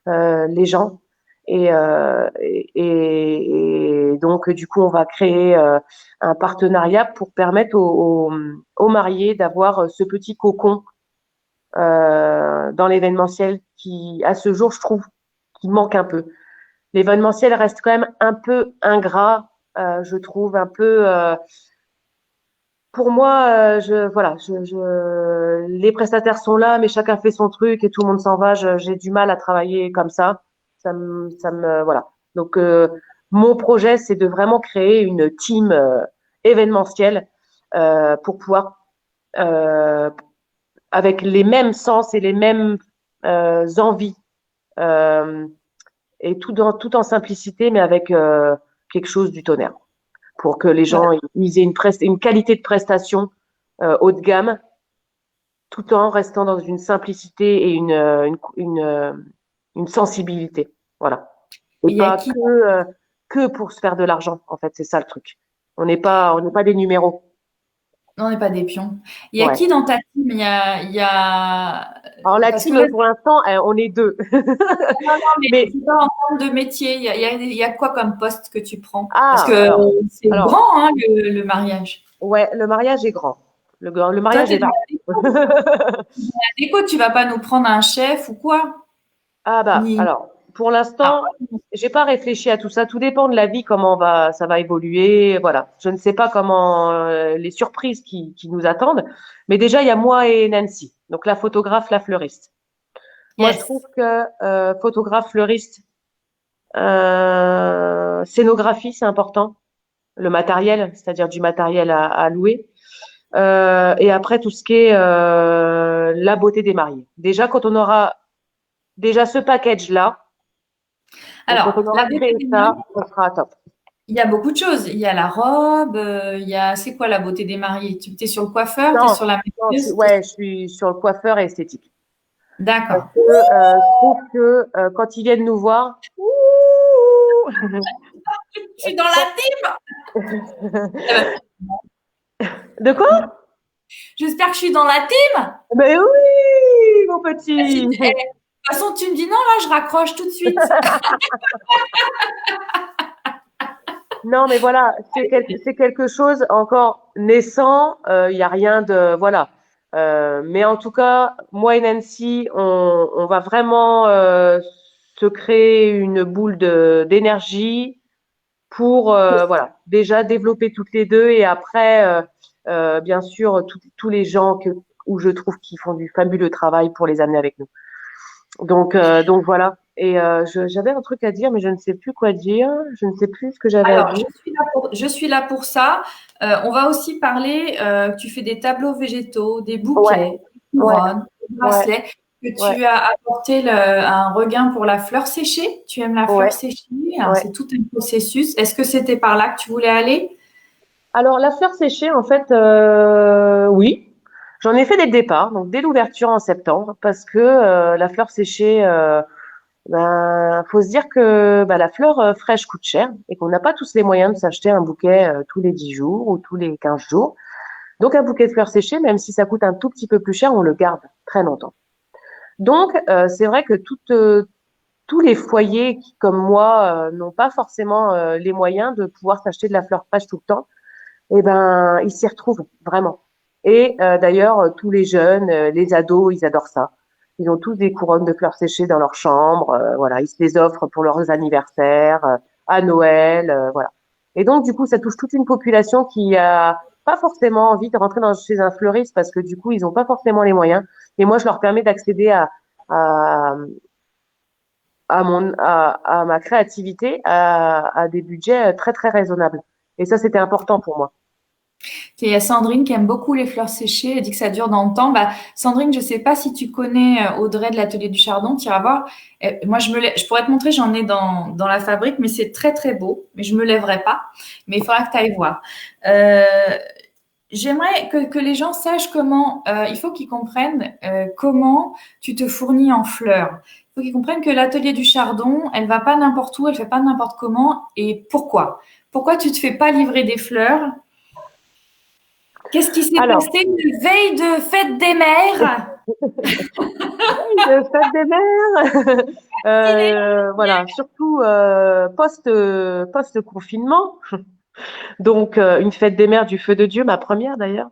Speaker 2: les gens. Et donc, du coup, on va créer un partenariat pour permettre aux mariés d'avoir ce petit cocon dans l'événementiel qui, à ce jour, je trouve qu'il manque un peu. L'événementiel reste quand même un peu ingrat, je trouve, un peu. Pour moi, les prestataires sont là, mais chacun fait son truc et tout le monde s'en va. J'ai du mal à travailler comme ça. Voilà. Donc, mon projet, c'est de vraiment créer une team événementielle pour pouvoir, euh, avec les mêmes sens et les mêmes envies, euh, et tout en simplicité, mais avec quelque chose du tonnerre, pour que les gens ils aient une qualité de prestation haut de gamme, tout en restant dans une simplicité et une sensibilité. Voilà. Et
Speaker 1: Et il y a
Speaker 2: pas
Speaker 1: qui?
Speaker 2: que pour se faire de l'argent, en fait, c'est ça le truc. On n'est pas des numéros.
Speaker 1: Non, on n'est pas des pions. Il y a
Speaker 2: Ouais.
Speaker 1: qui dans ta team?
Speaker 2: Alors la
Speaker 1: Parce que
Speaker 2: team, pour l'instant, on est deux.
Speaker 1: non, non, mais
Speaker 2: Mais
Speaker 1: c'est pas en termes de métier. Il y a quoi comme poste que tu prends? Parce
Speaker 2: ah,
Speaker 1: que c'est
Speaker 2: alors
Speaker 1: grand, hein, le mariage.
Speaker 2: ouais, le mariage est grand. Le
Speaker 1: Toi,
Speaker 2: mariage
Speaker 1: tu es
Speaker 2: est
Speaker 1: dans
Speaker 2: vaste.
Speaker 1: la déco, tu vas pas nous prendre un chef ou quoi?
Speaker 2: Ah bah,
Speaker 1: Ni...
Speaker 2: alors, pour
Speaker 1: Ah,
Speaker 2: l'instant, j'ai pas réfléchi à tout ça. Tout dépend de la vie, ça va évoluer. Voilà. Je ne sais pas comment les surprises qui nous attendent. Mais déjà, il y a moi et Nancy. Donc la photographe, la fleuriste. Moi, je trouve
Speaker 1: yes.
Speaker 2: que photographe, fleuriste, scénographie, c'est important. Le matériel, c'est-à-dire du matériel à louer. Et après, tout ce qui est la beauté des mariés. Déjà, quand on aura déjà ce package-là, donc quand
Speaker 1: Alors,
Speaker 2: on
Speaker 1: la
Speaker 2: aura
Speaker 1: beauté
Speaker 2: créé
Speaker 1: des
Speaker 2: ça,
Speaker 1: mariés,
Speaker 2: ça sera top.
Speaker 1: il y a beaucoup de choses. Il y a la robe, il y a... C'est quoi la beauté des mariés? Tu es sur le coiffeur, tu es
Speaker 2: Non,
Speaker 1: sur la
Speaker 2: non,
Speaker 1: maquilleuse?
Speaker 2: ouais, je suis sur le coiffeur et esthétique. Parce
Speaker 1: D'accord.
Speaker 2: que je trouve que quand ils viennent nous voir, ouh,
Speaker 1: Je suis dans la
Speaker 2: quand-
Speaker 1: team. Eh ben,
Speaker 2: de quoi?
Speaker 1: j'espère que je suis dans la team.
Speaker 2: Mais oui, mon
Speaker 1: Si
Speaker 2: petit.
Speaker 1: tu- eh, de toute façon, tu me dis non, là, je raccroche tout de suite.
Speaker 2: Non, mais voilà, c'est quelque chose encore naissant. Il y a rien de voilà. Mais en tout cas, moi et Nancy, on va vraiment se créer une boule de d'énergie pour voilà déjà développer toutes les deux et après bien sûr tous les gens où je trouve qu'ils font du fabuleux travail pour les amener avec nous. Donc voilà. Et j'avais un truc à dire, mais je ne sais plus quoi dire. Je ne sais plus ce que j'avais à
Speaker 1: Alors,
Speaker 2: dire.
Speaker 1: je suis là pour ça. On va aussi parler, tu fais des tableaux végétaux, des
Speaker 2: Ouais,
Speaker 1: bouquets, des
Speaker 2: ouais,
Speaker 1: couronnes, des
Speaker 2: ouais,
Speaker 1: bracelets, que
Speaker 2: ouais,
Speaker 1: tu as apporté un regain pour la fleur séchée. Tu aimes la fleur
Speaker 2: ouais,
Speaker 1: séchée. Alors,
Speaker 2: ouais.
Speaker 1: c'est tout un processus. Est-ce que c'était par là que tu voulais aller?
Speaker 2: Alors la fleur séchée, en fait, oui. J'en ai fait dès le départ, donc dès l'ouverture en septembre, parce que la fleur séchée, ben, faut se dire que bah, la fleur fraîche coûte cher et qu'on n'a pas tous les moyens de s'acheter un bouquet tous les 10 jours ou tous les 15 jours. Donc un bouquet de fleurs séchées, même si ça coûte un tout petit peu plus cher, on le garde très longtemps. Donc c'est vrai que tous les foyers qui, comme moi, n'ont pas forcément les moyens de pouvoir s'acheter de la fleur fraîche tout le temps, eh ben ils s'y retrouvent vraiment. Et d'ailleurs, tous les jeunes, les ados, ils adorent ça. Ils ont tous des couronnes de fleurs séchées dans leur chambre. Voilà, ils se les offrent pour leurs anniversaires, à Noël, voilà. Et donc, du coup, ça touche toute une population qui a pas forcément envie de rentrer chez un fleuriste parce que du coup, ils n'ont pas forcément les moyens. Et moi, je leur permets d'accéder à, à ma créativité, à des budgets très, très raisonnables. Et ça, c'était important pour moi.
Speaker 1: Il y a Sandrine qui aime beaucoup les fleurs séchées. Elle dit que ça dure dans le temps. Bah, Sandrine, je ne sais pas si tu connais Audrey de l'Atelier du Chardon. Tu iras voir. Moi, je pourrais te montrer, j'en ai dans la fabrique, mais c'est très, très beau. Mais je me lèverai pas. Mais il faudra que tu ailles voir. Euh, J'aimerais que les gens sachent comment, il faut qu'ils comprennent comment tu te fournis en fleurs. Il faut qu'ils comprennent que l'atelier du chardon, elle va pas n'importe où, elle fait pas n'importe comment et pourquoi. Pourquoi tu te fais pas livrer des fleurs? Qu'est-ce qui s'est
Speaker 2: Alors,
Speaker 1: passé une veille de fête des mères?
Speaker 2: de fête des mères, voilà, surtout post confinement. Donc une fête des mères du feu de Dieu, ma première d'ailleurs.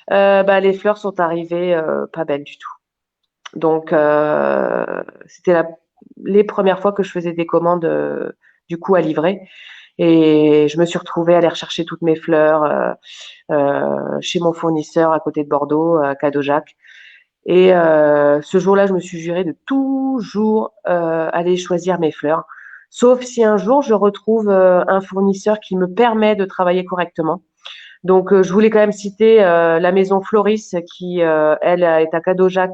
Speaker 2: Bah, les fleurs sont arrivées pas belles du tout. Donc, c'était les premières fois que je faisais des commandes du coup à livrer. Et je me suis retrouvée à aller rechercher toutes mes fleurs chez mon fournisseur à côté de Bordeaux, à Cadeaujac. Et ce jour-là, je me suis juré de toujours aller choisir mes fleurs, sauf si un jour je retrouve un fournisseur qui me permet de travailler correctement. Donc, je voulais quand même citer la maison Floris qui, elle, est à Cadeaujac,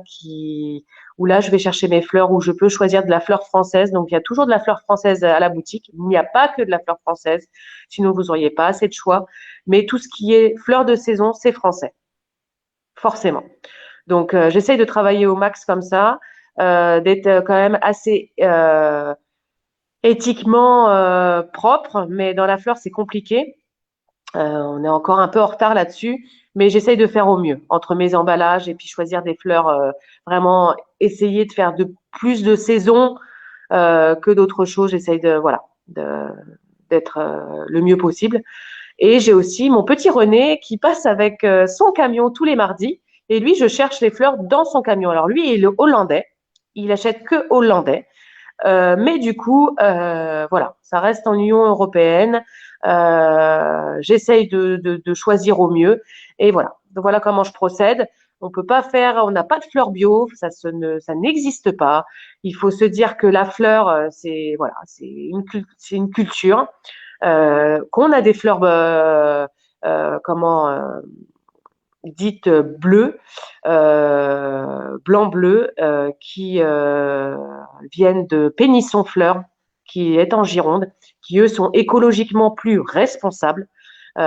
Speaker 2: où là, je vais chercher mes fleurs, où je peux choisir de la fleur française. Donc, il y a toujours de la fleur française à la boutique. Il n'y a pas que de la fleur française, sinon vous n'auriez pas assez de choix. Mais tout ce qui est fleurs de saison, c'est français, forcément. Donc, j'essaye de travailler au max comme ça, d'être quand même assez éthiquement propre, mais dans la fleur, c'est compliqué. On est encore un peu en retard là-dessus, mais j'essaye de faire au mieux entre mes emballages et puis choisir des fleurs, vraiment essayer de faire de plus de saisons que d'autres choses. J'essaye d'être le mieux possible. Et j'ai aussi mon petit René qui passe avec son camion tous les mardis. Et lui, je cherche les fleurs dans son camion. Alors lui, il est hollandais. Il achète que hollandais. Mais du coup, voilà, ça reste en Union européenne. J'essaye de choisir au mieux. Et voilà. Donc voilà comment je procède. On peut pas faire, on n'a pas de fleurs bio, ça n'existe pas. Il faut se dire que la fleur, c'est voilà, c'est une culture. Qu'on a des fleurs, dites bleues, blanc-bleu, qui viennent de Pénisson Fleurs, qui est en Gironde, qui eux sont écologiquement plus responsables, qui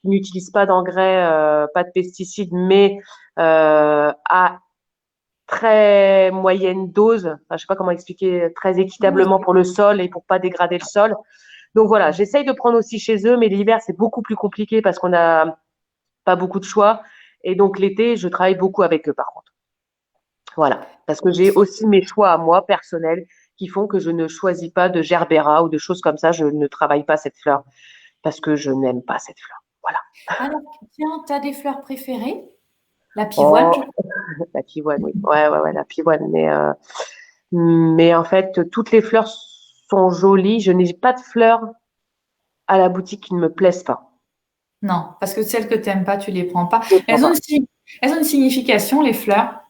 Speaker 2: n'utilisent pas d'engrais, pas de pesticides, mais à très moyenne dose, enfin, je ne sais pas comment expliquer, très équitablement pour le sol et pour pas dégrader le sol. Donc voilà, j'essaye de prendre aussi chez eux, mais l'hiver c'est beaucoup plus compliqué parce qu'on n'a pas beaucoup de choix. Et donc l'été, je travaille beaucoup avec eux par contre. Voilà, parce que j'ai aussi mes choix à moi personnels qui font que je ne choisis pas de gerbera ou de choses comme ça. Je ne travaille pas cette fleur parce que je n'aime pas cette fleur. Voilà.
Speaker 1: Alors, tiens, tu as des fleurs préférées? La pivoine,
Speaker 2: Oh,
Speaker 1: je crois.
Speaker 2: la pivoine, oui. Ouais, la pivoine. Mais en fait, toutes les fleurs sont jolies. Je n'ai pas de fleurs à la boutique qui ne me plaisent pas.
Speaker 1: Non, parce que celles que tu n'aimes pas, tu les prends pas.
Speaker 2: Je ne prends pas.
Speaker 1: Elles ont une signification, les fleurs.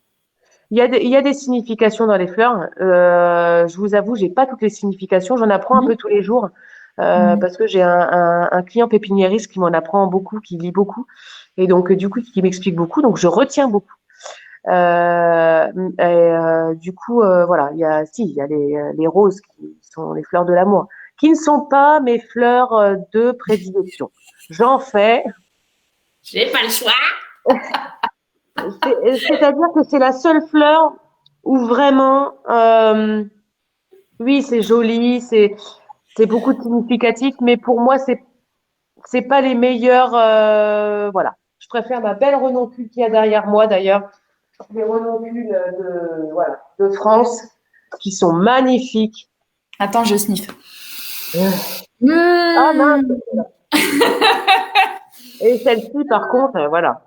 Speaker 2: Il y a des significations dans les fleurs. Je vous avoue, j'ai pas toutes les significations. J'en apprends un peu
Speaker 1: Mhm.
Speaker 2: tous les jours
Speaker 1: Mhm.
Speaker 2: parce que j'ai un client pépiniériste qui m'en apprend beaucoup, qui lit beaucoup et donc du coup qui m'explique beaucoup. Donc je retiens beaucoup. Du coup, voilà, il y a les roses qui sont les fleurs de l'amour, qui ne sont pas mes fleurs de prédilection. J'en fais.
Speaker 1: J'ai pas le choix.
Speaker 2: C'est-à-dire que c'est la seule fleur où vraiment, oui, c'est joli, c'est beaucoup de significatif, mais pour moi, c'est pas les meilleurs. Voilà, je préfère ma belle renoncule qu'il y a derrière moi d'ailleurs, les renoncules de France qui sont magnifiques.
Speaker 1: Attends, je sniffe.
Speaker 2: Ah
Speaker 1: Mmh.
Speaker 2: mince. Et celle-ci, par contre, voilà,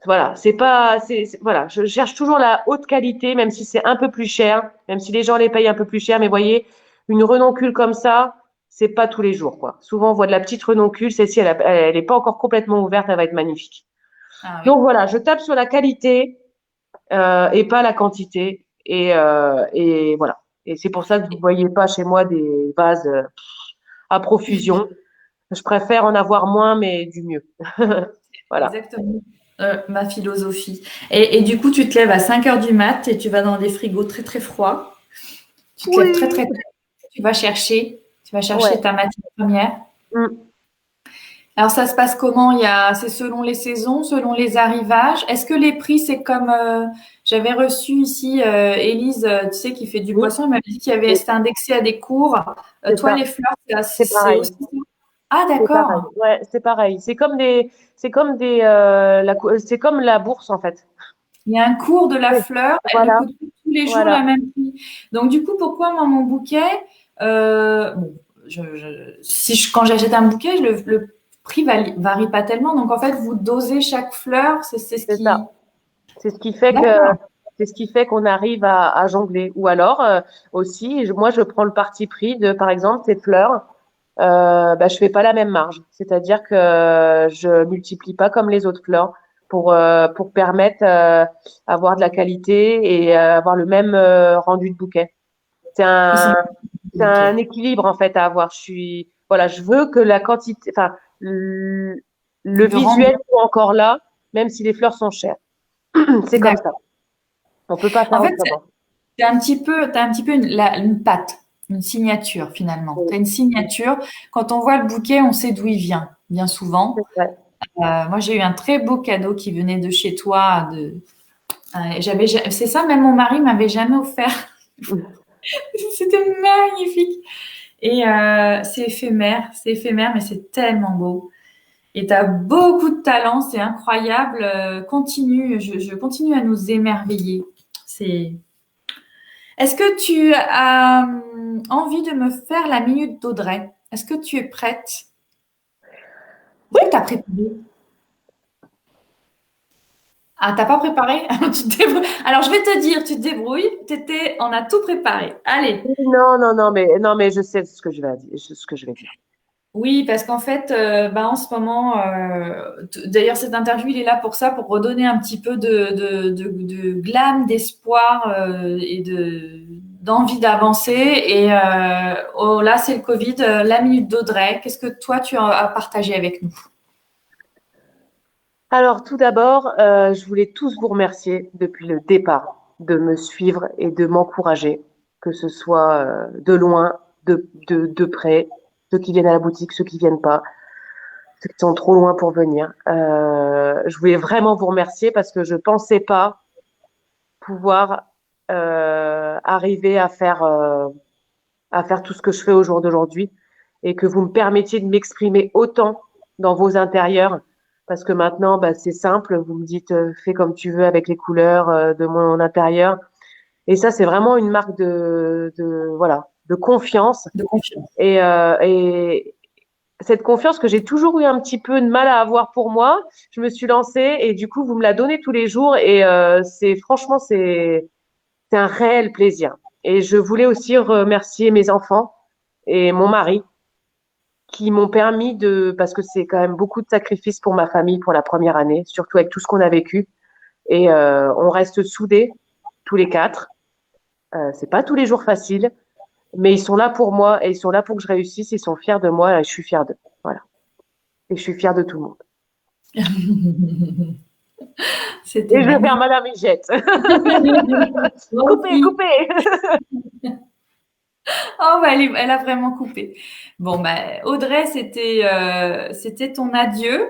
Speaker 2: voilà, je cherche toujours la haute qualité, même si c'est un peu plus cher, même si les gens les payent un peu plus cher. Mais voyez, une renoncule comme ça, c'est pas tous les jours, quoi. Souvent, on voit de la petite renoncule. Celle-ci, elle est pas encore complètement ouverte, elle va être magnifique.
Speaker 1: Ah oui.
Speaker 2: Donc voilà, je tape sur la qualité et pas la quantité. Et voilà. Et c'est pour ça que vous ne voyez pas chez moi des vases à profusion. Je préfère en avoir moins, mais du mieux. Voilà.
Speaker 1: Exactement. Ma philosophie. Et du coup, tu te lèves à 5 heures du mat et tu vas dans des frigos très très froids. Tu te lèves très
Speaker 2: Oui.
Speaker 1: très tôt. Tu vas chercher
Speaker 2: Ouais.
Speaker 1: ta matière première.
Speaker 2: Mm.
Speaker 1: Alors ça se passe comment? C'est selon les saisons, selon les arrivages. Est-ce que les prix, c'est comme j'avais reçu ici Élise, tu sais, qui fait du
Speaker 2: Oui,
Speaker 1: poisson, elle m'avait dit c'était indexé à des cours.
Speaker 2: c'est
Speaker 1: Toi,
Speaker 2: ça.
Speaker 1: les fleurs,
Speaker 2: C'est
Speaker 1: c'est
Speaker 2: pareil.
Speaker 1: aussi ça? Ah
Speaker 2: C'est pareil.
Speaker 1: d'accord.
Speaker 2: Ouais, c'est pareil. C'est comme la bourse en fait.
Speaker 1: Il y a un cours de la
Speaker 2: Oui.
Speaker 1: fleur, elle ne
Speaker 2: Voilà,
Speaker 1: coûte pas tous les jours
Speaker 2: voilà.
Speaker 1: la même prix. Donc du coup, pourquoi moi mon bouquet, bon, quand j'achète un bouquet, le prix varie pas tellement. Donc en fait, vous dosez chaque fleur, c'est ce
Speaker 2: C'est
Speaker 1: qui.
Speaker 2: ça. C'est ce qui fait que
Speaker 1: D'accord.
Speaker 2: C'est ce qui fait qu'on arrive à jongler. Ou alors aussi, moi, je prends le parti pris de, par exemple, ces fleurs. Je fais pas la même marge. C'est-à-dire que je multiplie pas comme les autres fleurs pour permettre avoir de la qualité et avoir le même rendu de bouquet. C'est
Speaker 1: Oui,
Speaker 2: un, c'est
Speaker 1: ok.
Speaker 2: un équilibre en fait à avoir. Voilà, je veux que la quantité, enfin, le
Speaker 1: Le rendu,
Speaker 2: visuel soit encore là, même si les fleurs sont chères. C'est comme ça.
Speaker 1: d'accord.
Speaker 2: On peut pas
Speaker 1: En
Speaker 2: faire
Speaker 1: fait,
Speaker 2: autrement.
Speaker 1: t'as un petit peu une patte, une signature finalement. Tu as une signature. Quand on voit le bouquet, on sait d'où il vient, bien souvent.
Speaker 2: C'est vrai.
Speaker 1: Moi, j'ai eu un très beau cadeau qui venait de chez toi. C'est ça, même mon mari m'avait jamais offert. C'était magnifique. Et c'est éphémère, mais c'est tellement beau. Et tu as beaucoup de talent, c'est incroyable. Continue, je continue à nous émerveiller. C'est. Est-ce que tu as envie de me faire la minute d'Audrey? Est-ce que tu es prête? Est-ce
Speaker 2: Oui,
Speaker 1: que tu as préparé? Ah, t'as pas préparé? Tu te débrouilles. Alors, je vais te dire, tu te débrouilles. On a tout préparé. Allez.
Speaker 2: non, non, non, mais je sais ce que je vais dire, ce que je vais dire.
Speaker 1: Oui, parce qu'en fait, en ce moment, d'ailleurs, cette interview, il est là pour ça, pour redonner un petit peu de glam, d'espoir et d'envie d'avancer. Et oh, là, c'est le Covid, la minute d'Audrey. Qu'est-ce que toi, tu as partagé avec nous?
Speaker 2: Alors, tout d'abord, je voulais tous vous remercier depuis le départ de me suivre et de m'encourager, que ce soit de loin, de près, ceux qui viennent à la boutique, ceux qui viennent pas, ceux qui sont trop loin pour venir. Je voulais vraiment vous remercier parce que je pensais pas pouvoir arriver à faire tout ce que je fais au jour d'aujourd'hui et que vous me permettiez de m'exprimer autant dans vos intérieurs. Parce que maintenant, bah, c'est simple, vous me dites fais comme tu veux avec les couleurs de mon intérieur. Et ça, c'est vraiment une marque voilà, de confiance.
Speaker 1: De confiance.
Speaker 2: Et cette confiance que j'ai toujours eu un petit peu de mal à avoir pour moi, je me suis lancée et du coup, vous me la donnez tous les jours. Et franchement, c'est un réel plaisir. Et je voulais aussi remercier mes enfants et mon mari qui m'ont permis parce que c'est quand même beaucoup de sacrifices pour ma famille pour la première année, surtout avec tout ce qu'on a vécu. Et on reste soudés tous les quatre. C'est pas tous les jours facile, mais ils sont là pour moi et ils sont là pour que je réussisse. Ils sont fiers de moi et je suis fière d'eux. Voilà. Et je suis fière de tout le monde.
Speaker 1: C'était
Speaker 2: Et je vais faire
Speaker 1: magnifique.
Speaker 2: Madame Higette.
Speaker 1: Moi
Speaker 2: Coupez,
Speaker 1: aussi.
Speaker 2: coupez.
Speaker 1: Oh, bah, elle a vraiment coupé. Bon, bah, Audrey, c'était ton adieu.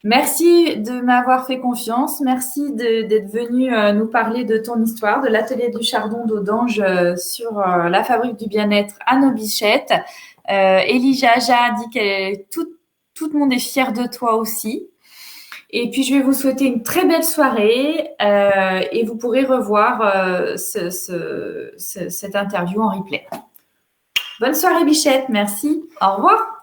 Speaker 1: Merci de m'avoir fait confiance. Merci d'être venu nous parler de ton histoire, de l'atelier du chardon d'Audange sur la fabrique du bien-être à nos bichettes. Elie Jaja a dit tout le monde est fier de toi aussi. Et puis, je vais vous souhaiter une très belle soirée et vous pourrez revoir cette interview en replay. Bonne soirée, Bichette. Merci. Au revoir.